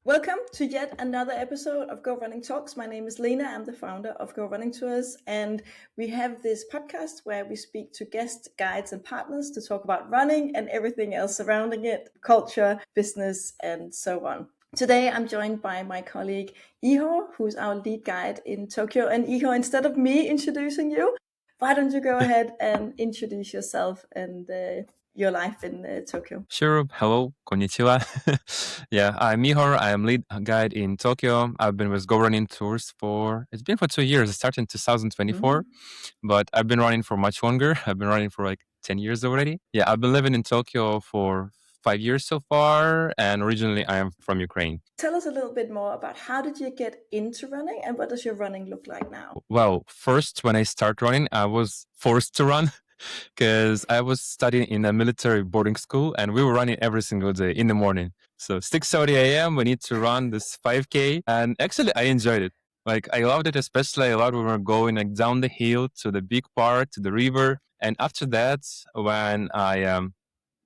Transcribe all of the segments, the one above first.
Welcome to yet another episode of Go Running Talks. My name is Lena. I'm the founder of Go Running Tours, and we have this podcast where we speak to guests, guides, and partners to talk about running and everything else surrounding it, culture, business, and so on. Today, I'm joined by my colleague Ihor, who's our lead guide in Tokyo. And Ihor, instead of me introducing you, why don't you go ahead and introduce yourself and your life in Tokyo? Sure. Hello. Konnichiwa. Yeah, I'm Ihor. I am lead guide in Tokyo. I've been with Go Running Tours it's been for 2 years. I started in 2024, but I've been running for much longer. I've been running for like 10 years already. Yeah, I've been living in Tokyo for 5 years so far, and originally I am from Ukraine. Tell us a little bit more about how did you get into running and what does your running look like now? Well, first, when I started running, I was forced to run because I was studying in a military boarding school and we were running every single day in the morning. So 6:30 a.m. we need to run this 5K, and actually I enjoyed it. Like I loved it, especially I loved when we were going like down the hill to the big park to the river. And after that, when I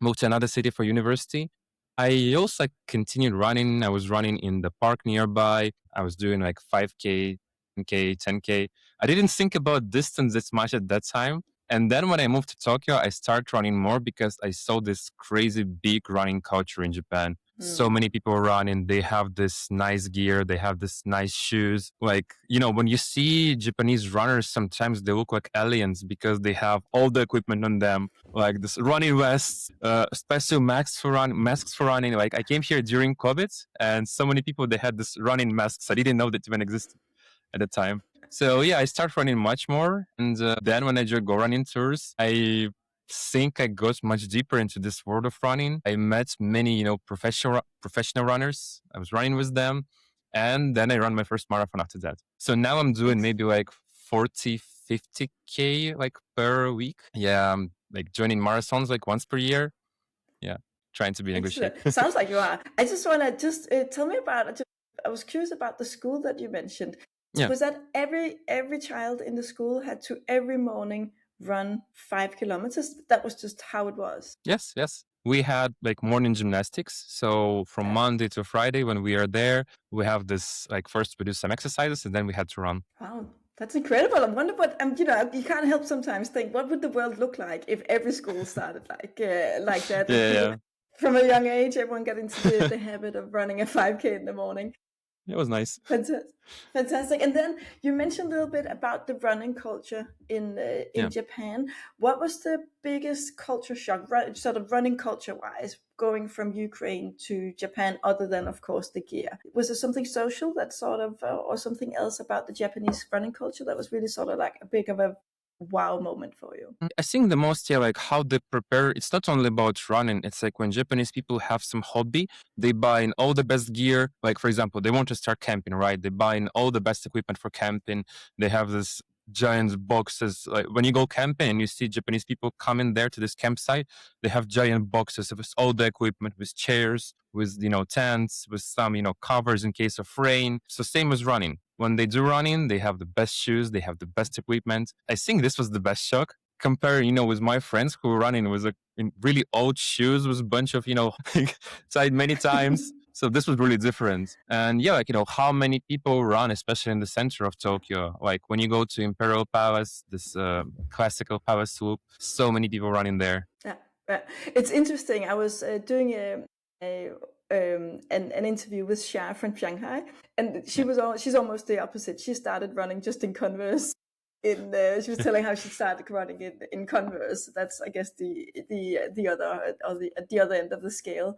moved to another city for university, I also like, continued running. I was running in the park nearby. I was doing like 5K, 10K, 10K. I didn't think about distance as much at that time. And then when I moved to Tokyo, I started running more because I saw this crazy big running culture in Japan. So many people running, they have this nice gear, they have this nice shoes. Like, when you see Japanese runners, sometimes they look like aliens because they have all the equipment on them, like this running vests, special masks for running. Like I came here during COVID and so many people, they had this running masks. I didn't know that even existed at the time. So yeah, I started running much more. And then when I joined Go Running Tours, I think I got much deeper into this world of running. I met many, professional runners. I was running with them. And then I ran my first marathon after that. So now I'm doing maybe like 40, 50K like per week. Yeah, I'm like joining marathons like once per year. Yeah, trying to be in good shape. Sounds like you are. I just want to tell me about. I was curious about the school that you mentioned. Yeah. Was that every child in the school had to every morning run 5 kilometers? That was just how it was. Yes. We had like morning gymnastics. So from Monday to Friday when we are there, we have this like first we do some exercises and then we had to run. Wow. That's incredible. I wonder what you can't help sometimes think what would the world look like if every school started like that. Yeah. From a young age, everyone got into the habit of running a 5K in the morning. It was nice. Fantastic. And then you mentioned a little bit about the running culture in Japan. What was the biggest culture shock, sort of running culture-wise, going from Ukraine to Japan, other than, of course, the gear? Was there something social that sort of, or something else about the Japanese running culture that was really sort of like a big of a wow moment for you? I think the most, like how they prepare, it's not only about running. It's like when Japanese people have some hobby, they buy in all the best gear. Like, for example, they want to start camping, right? They buy in all the best equipment for camping. They have this giant boxes. Like when you go camping and you see Japanese people coming there to this campsite, they have giant boxes with all the equipment, with chairs, with, tents, with some, covers in case of rain. So same as running. When they do running, they have the best shoes, they have the best equipment. I think this was the best shock. Compare, with my friends who were running with in really old shoes with a bunch of, tied many times. So this was really different. And yeah, like, how many people run, especially in the center of Tokyo. Like when you go to Imperial Palace, this classical palace loop, so many people running there. Yeah. It's interesting. I was doing an interview with Xia from Shanghai, and she's almost the opposite. She started running just in Converse. She was telling how she started running in Converse. That's, I guess, the other or the other end of the scale.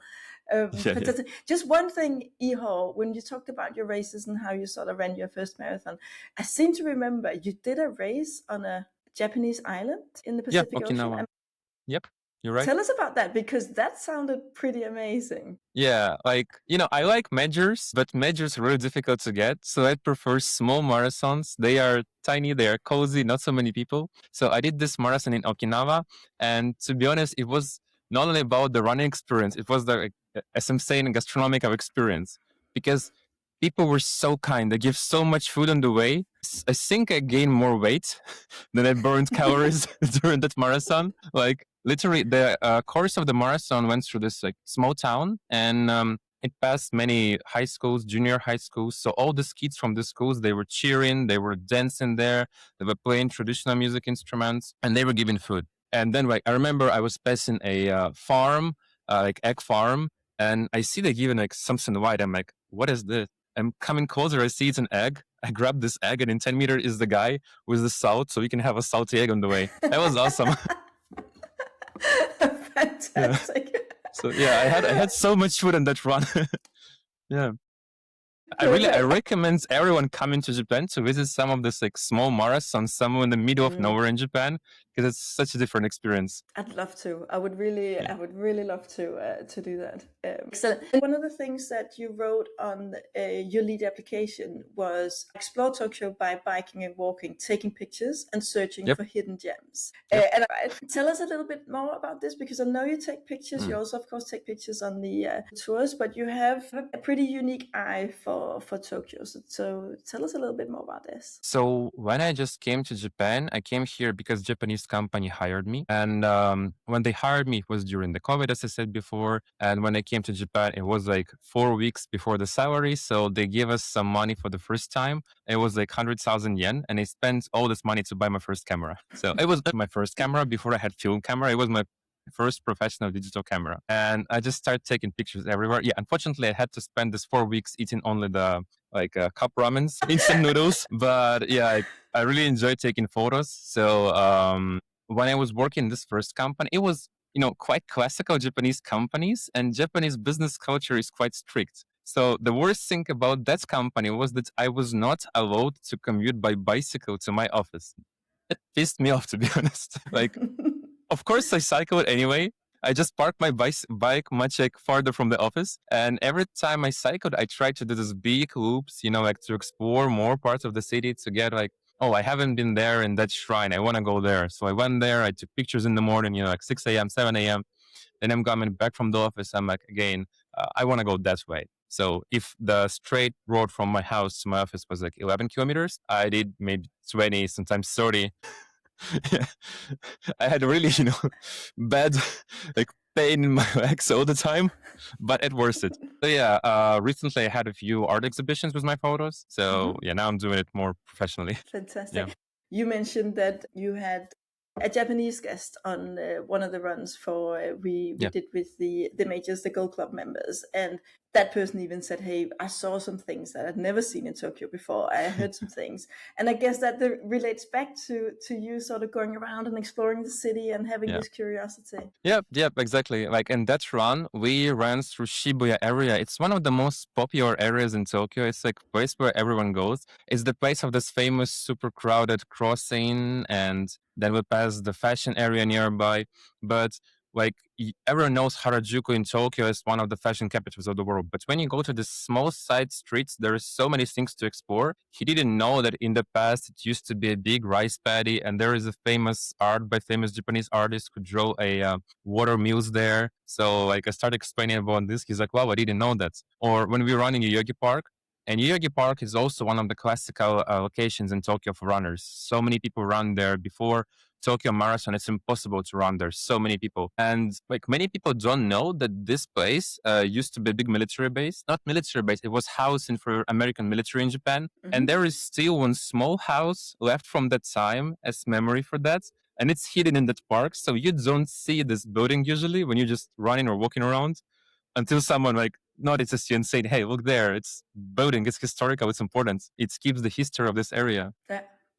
Just one thing, Ihor, when you talked about your races and how you sort of ran your first marathon, I seem to remember you did a race on a Japanese island in the Pacific Ocean. Yep. You're right. Tell us about that, because that sounded pretty amazing. Yeah, like, I like majors, but majors are really difficult to get. So I prefer small marathons. They are tiny, they are cozy, not so many people. So I did this marathon in Okinawa. And to be honest, it was not only about the running experience, it was the, as I'm saying, gastronomical experience. Because people were so kind. They give so much food on the way. I think I gained more weight than I burned calories during that marathon. Like literally, the course of the marathon went through this like small town, and It passed many high schools, junior high schools. So all the kids from the schools, they were cheering, they were dancing there, they were playing traditional music instruments, and they were giving food. And then like I remember I was passing a farm, like egg farm, and I see they giving like something white. I'm like, what is this? I'm coming closer. I see it's an egg. I grab this egg, and in 10 meters is the guy with the salt, so we can have a salty egg on the way. That was awesome. Fantastic. Yeah. So yeah, I had so much food on that run. Yeah. I recommend everyone coming to Japan to visit some of this like small marathons somewhere in the middle of nowhere in Japan, because it's such a different experience. I'd love to. I would really love to do that. Excellent. One of the things that you wrote on your lead application was explore Tokyo by biking and walking, taking pictures and searching for hidden gems. And tell us a little bit more about this, because I know you take pictures. You also, of course, take pictures on the tours, but you have a pretty unique eye for Tokyo. So tell us a little bit more about this. So when I just came to Japan, I came here because Japanese company hired me. And when they hired me, it was during the COVID, as I said before. And when I came to Japan, it was like 4 weeks before the salary. So they gave us some money for the first time. It was like 100,000 yen. And I spent all this money to buy my first camera. So it was my first camera before I had film camera. It was my first professional digital camera. And I just started taking pictures everywhere. Yeah, unfortunately, I had to spend this 4 weeks eating only the cup ramens, instant noodles. But yeah, I really enjoyed taking photos. So when I was working in this first company, it was, you know, quite classical Japanese companies, and Japanese business culture is quite strict. So the worst thing about that company was that I was not allowed to commute by bicycle to my office. It pissed me off, to be honest. Like, of course, I cycled anyway. I just parked my bike much like farther from the office. And every time I cycled, I tried to do these big loops, you know, like to explore more parts of the city to get like, oh, I haven't been there in that shrine. I want to go there. So I went there. I took pictures in the morning, you know, like 6 a.m., 7 a.m. Then I'm coming back from the office. I'm like, again, I want to go that way. So if the straight road from my house to my office was like 11 kilometers, I did maybe 20, sometimes 30. Yeah. I had really, you know, bad like pain in my legs all the time, but it worth it. So yeah, recently I had a few art exhibitions with my photos. So yeah, now I'm doing it more professionally. Fantastic. Yeah. You mentioned that you had a Japanese guest on one of the runs for we did with the majors, the Gold Club members, and that person even said, "Hey, I saw some things that I'd never seen in Tokyo before. I heard some things," and I guess that relates back to you sort of going around and exploring the city and having this curiosity. Yep, exactly. Like in that run, we ran through Shibuya area. It's one of the most popular areas in Tokyo. It's like a place where everyone goes. It's the place of this famous super crowded crossing, and then we pass the fashion area nearby. But like everyone knows Harajuku in Tokyo is one of the fashion capitals of the world. But when you go to the small side streets, there are so many things to explore. He didn't know that in the past it used to be a big rice paddy, and there is a famous art by famous Japanese artist who drew a water mills there. So like I started explaining about this. He's like, wow, I didn't know that. Or when we run in Yoyogi Park, and Yoyogi Park is also one of the classical locations in Tokyo for runners. So many people run there before Tokyo Marathon. It's impossible to run there. So many people. And like many people don't know that this place used to be a big military base. Not military base. It was housing for American military in Japan. And there is still one small house left from that time as memory for that. And it's hidden in that park. So you don't see this building usually when you're just running or walking around, until someone like notices you and said, hey, look there, it's building, it's historical, it's important. It keeps the history of this area.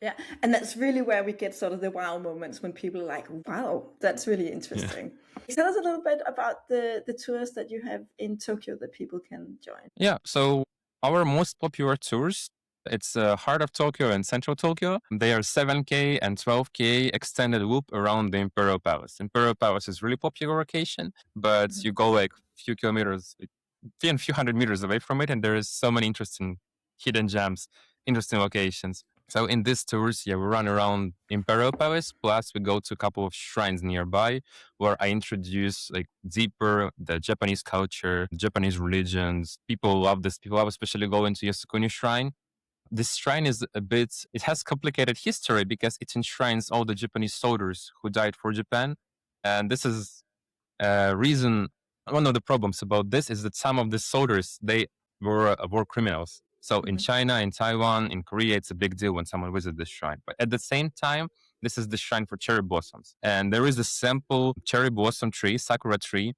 Yeah. And that's really where we get sort of the wow moments, when people are like, wow, that's really interesting. Yeah. Tell us a little bit about the tours that you have in Tokyo that people can join. Yeah. So our most popular tours, it's heart of Tokyo and central Tokyo. They are 7K and 12K extended loop around the Imperial Palace. Imperial Palace is really popular location, but you go like a few kilometers, a few hundred meters away from it, and there is so many interesting hidden gems, interesting locations. So in these tours, we run around Imperial Palace, plus we go to a couple of shrines nearby where I introduce like deeper the Japanese culture, Japanese religions. People love this. People love especially going to Yasukuni Shrine. This shrine is it has complicated history because it enshrines all the Japanese soldiers who died for Japan. And this is a reason one of the problems about this is that some of the soldiers, they were war criminals. So in China, in Taiwan, in Korea, it's a big deal when someone visits this shrine. But at the same time, this is the shrine for cherry blossoms. And there is a simple cherry blossom tree, sakura tree.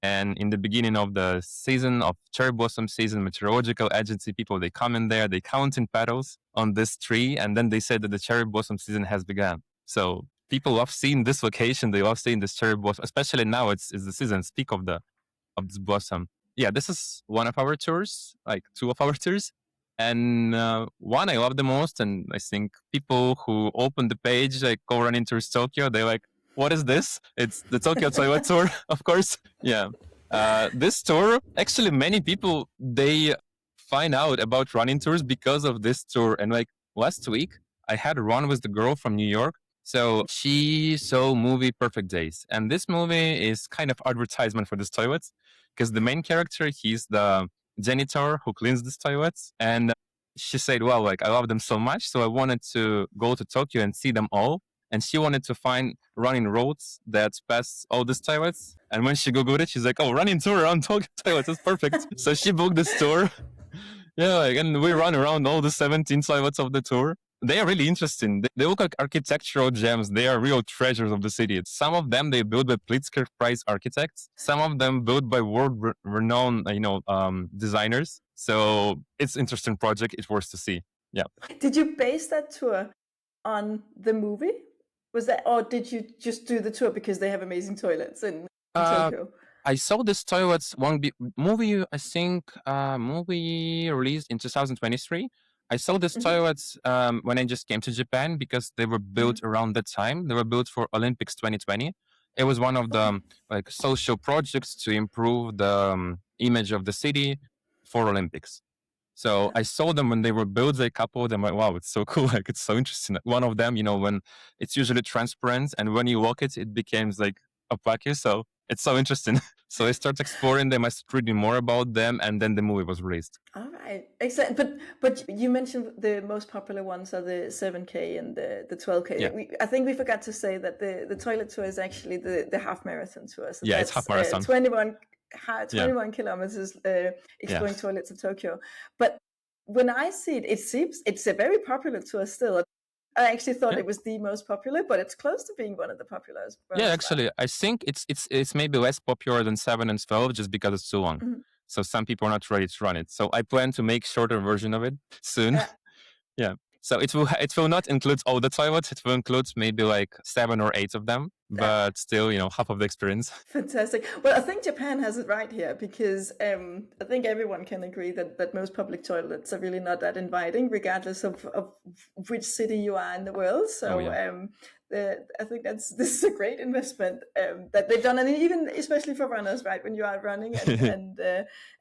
And in the beginning of the season of cherry blossom season, meteorological agency people, they come in there, they count in petals on this tree, and then they say that the cherry blossom season has begun. So people love seeing this location. They love seeing this cherry blossom, especially now it's the season, speak of this blossom. Yeah, this is one of our tours, like two of our tours. And one I love the most, and I think people who open the page, like go running tours Tokyo, they're like, what is this? It's the Tokyo Toilet Tour, of course. Yeah. This tour, actually, many people, they find out about running tours because of this tour. And like last week, I had a run with the girl from New York. So she saw movie Perfect Days. And this movie is kind of advertisement for this toilets because the main character, he's the janitor who cleans these toilets. And she said, well, like, I love them so much. So I wanted to go to Tokyo and see them all. And she wanted to find running roads that pass all these toilets. And when she Googled it, she's like, oh, running tour around Tokyo toilets is perfect. So she booked this tour. Yeah, like, and we run around all the 17 toilets of the tour. They are really interesting. They look like architectural gems. They are real treasures of the city. Some of them they built by Pritzker Prize architects. Some of them built by world-renowned, designers. So it's interesting project. It's worth to see. Yeah. Did you base that tour on the movie? Was that, or did you just do the tour because they have amazing toilets in Tokyo? I saw this toilets movie. I think movie released in 2023. I saw these toilets when I just came to Japan because they were built around that time. They were built for Olympics 2020. It was one of the like social projects to improve the image of the city for Olympics. So I saw them when they were built, a couple of them, like, wow, it's so cool. Like, it's so interesting. One of them, when it's usually transparent and when you walk it, it becomes like opaque. So it's so interesting. So I started exploring them. I started reading more about them. And then the movie was released. All right. Excellent. But you mentioned the most popular ones are the 7K and the 12K. Yeah. I think we forgot to say that the toilet tour is actually the half marathon tour. So yeah, it's half marathon. 21 kilometers exploring toilets of Tokyo. But when I see it, it seems it's a very popular tour still. I actually thought it was the most popular, but it's close to being one of the popular. Yeah, actually, I think it's maybe less popular than 7 and 12 just because it's too long. So some people are not ready to run it. So I plan to make shorter version of it soon. Yeah. So it will not include all the toilets. It will include maybe like 7 or 8 of them, but still, half of the experience. Fantastic. Well, I think Japan has it right here because I think everyone can agree that most public toilets are really not that inviting, regardless of which city you are in the world. So I think this is a great investment that they've done, and even especially for runners, right? When you are running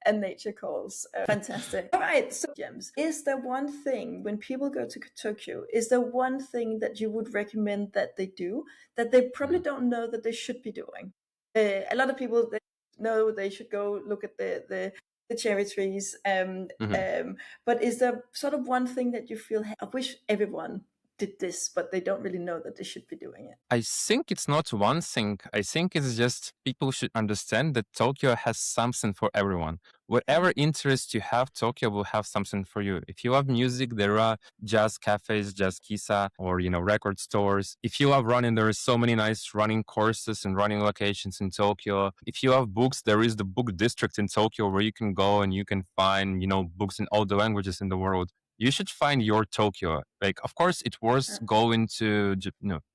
and nature calls. Fantastic. All right. So, James, is there one thing when people go to Tokyo? Is there one thing that you would recommend that they do that they probably don't know that they should be doing? A lot of people know they should go look at the cherry trees. But is there sort of one thing that you feel, I wish everyone did this, but they don't really know that they should be doing it? I think it's not one thing. I think it's just people should understand that Tokyo has something for everyone. Whatever interest you have, Tokyo will have something for you. If you love music, there are jazz cafes, jazz kisa, or, record stores. If you love running, there are so many nice running courses and running locations in Tokyo. If you love books, there is the book district in Tokyo where you can go and you can find, books in all the languages in the world. You should find your Tokyo. Like, of course, it's worth going to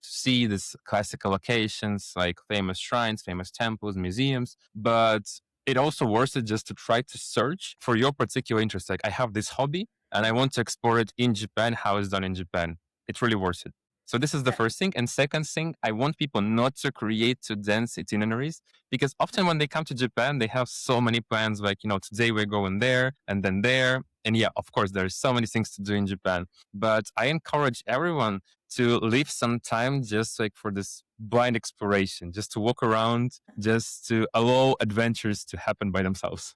see these classical locations like famous shrines, famous temples, museums, but it also worth it just to try to search for your particular interest. Like, I have this hobby and I want to explore it in Japan, how it's done in Japan. It's really worth it. So this is the first thing. And second thing, I want people not to create too dense itineraries because often when they come to Japan, they have so many plans like, today we're going there and then there. And yeah, of course, there's so many things to do in Japan, but I encourage everyone to leave some time just like for this blind exploration, just to walk around, just to allow adventures to happen by themselves.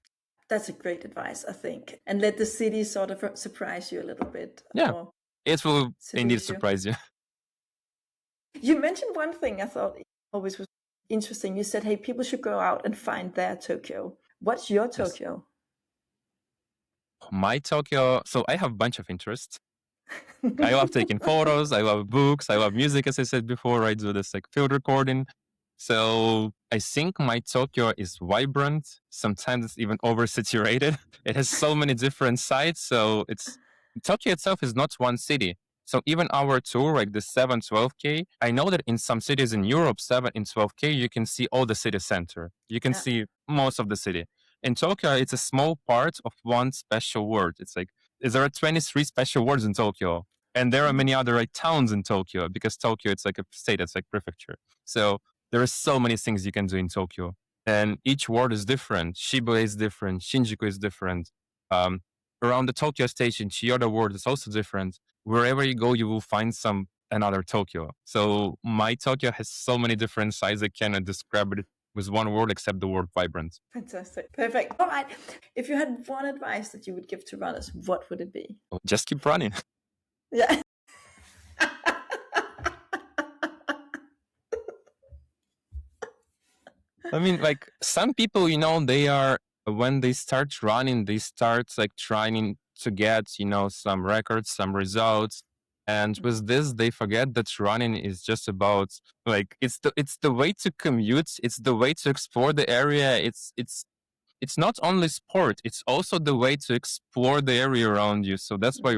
That's a great advice, I think. And let the city sort of surprise you a little bit. Yeah, it will indeed surprise you. You mentioned one thing I thought always was interesting. You said, hey, people should go out and find their Tokyo. What's your Tokyo? My Tokyo, so I have a bunch of interests. I love taking photos. I love books. I love music, as I said before. I do this like field recording. So I think my Tokyo is vibrant. Sometimes it's even oversaturated. It has so many different sides. So Tokyo itself is not one city. So even our tour, like the 7-12K, I know that in some cities in Europe, 7 and 12K, you can see all the city center. You can see most of the city. In Tokyo, it's a small part of one special word. It's like there are 23 special words in Tokyo. And there are many other like towns in Tokyo, because Tokyo, it's like a state, it's like prefecture. So there are so many things you can do in Tokyo. And each word is different. Shibuya is different. Shinjuku is different. Around the Tokyo station, Chiyoda ward is also different. Wherever you go, you will find another Tokyo. So my Tokyo has so many different sides. I cannot describe it with one word except the word vibrant. Fantastic. Perfect. All right. If you had one advice that you would give to runners, what would it be? Just keep running. Yeah. I mean, like some people, when they start running, they start like trying to get, some records, some results. And with this, they forget that running is just about like, it's the way to commute. It's the way to explore the area. It's not only sport, it's also the way to explore the area around you. So that's why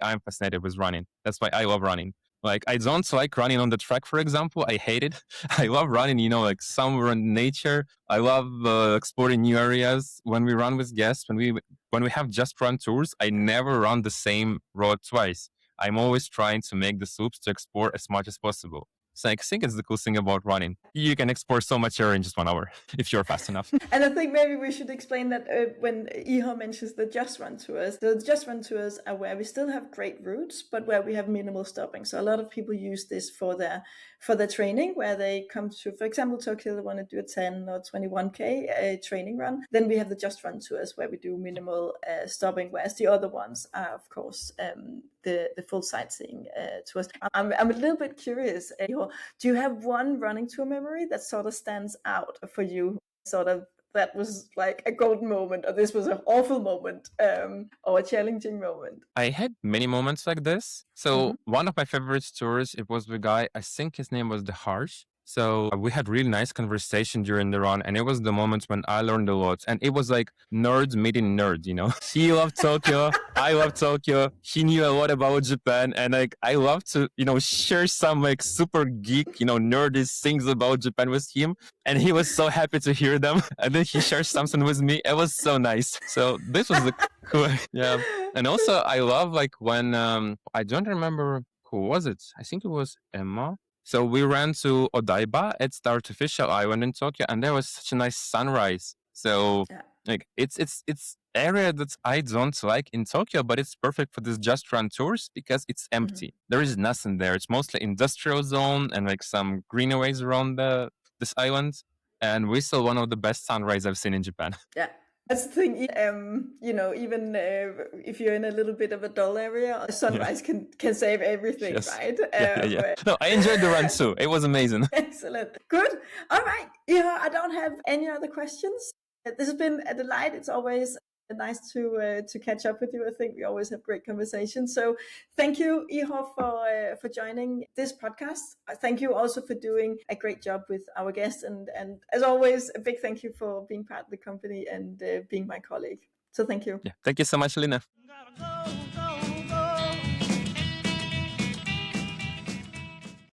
I'm fascinated with running. That's why I love running. Like, I don't like running on the track, for example. I hate it. I love running, like somewhere in nature. I love exploring new areas. When we run with guests, when we have just run tours, I never run the same road twice. I'm always trying to make the loops to explore as much as possible. So I think it's the cool thing about running. You can explore so much area in just 1 hour if you're fast enough. And I think maybe we should explain that when Ihor mentions the Just Run tours, the Just Run tours are where we still have great routes, but where we have minimal stopping. So a lot of people use this for their training, where they come to, for example, Tokyo, they want to do a 10 or 21K training run. Then we have the Just Run tours where we do minimal stopping, whereas the other ones are, of course, the full sightseeing tours. I'm a little bit curious, Ihor, do you have one running tour memory that sort of stands out for you? Sort of that was like a golden moment, or this was an awful moment, or a challenging moment? I had many moments like this. So one of my favorite tours, it was the guy, I think his name was Ihor. So we had really nice conversation during the run, and it was the moment when I learned a lot. And it was like nerds meeting nerd, He loved Tokyo, I love Tokyo. He knew a lot about Japan, and like I love to, share some like super geek, nerdy things about Japan with him. And he was so happy to hear them. And then he shared something with me. It was so nice. So this was the cool, yeah. And also I love like when I don't remember who was it. I think it was Emma. So we ran to Odaiba. It's the artificial island in Tokyo, and there was such a nice sunrise. So like it's area that I don't like in Tokyo, but it's perfect for this just run tours because it's empty. There is nothing there. It's mostly industrial zone and like some greenways around this island. And we saw one of the best sunrise I've seen in Japan. Yeah. That's the thing, even if you're in a little bit of a dull area, a sunrise can save everything, right? Yeah. No, I enjoyed the run too. It was amazing. Excellent. Good. All right. Yeah, I don't have any other questions. This has been a delight. It's always nice to catch up with you. I think we always have great conversations. So thank you, Ihor, for joining this podcast. Thank you also for doing a great job with our guests. And as always, a big thank you for being part of the company and being my colleague. So thank you. Yeah. Thank you so much, Lena.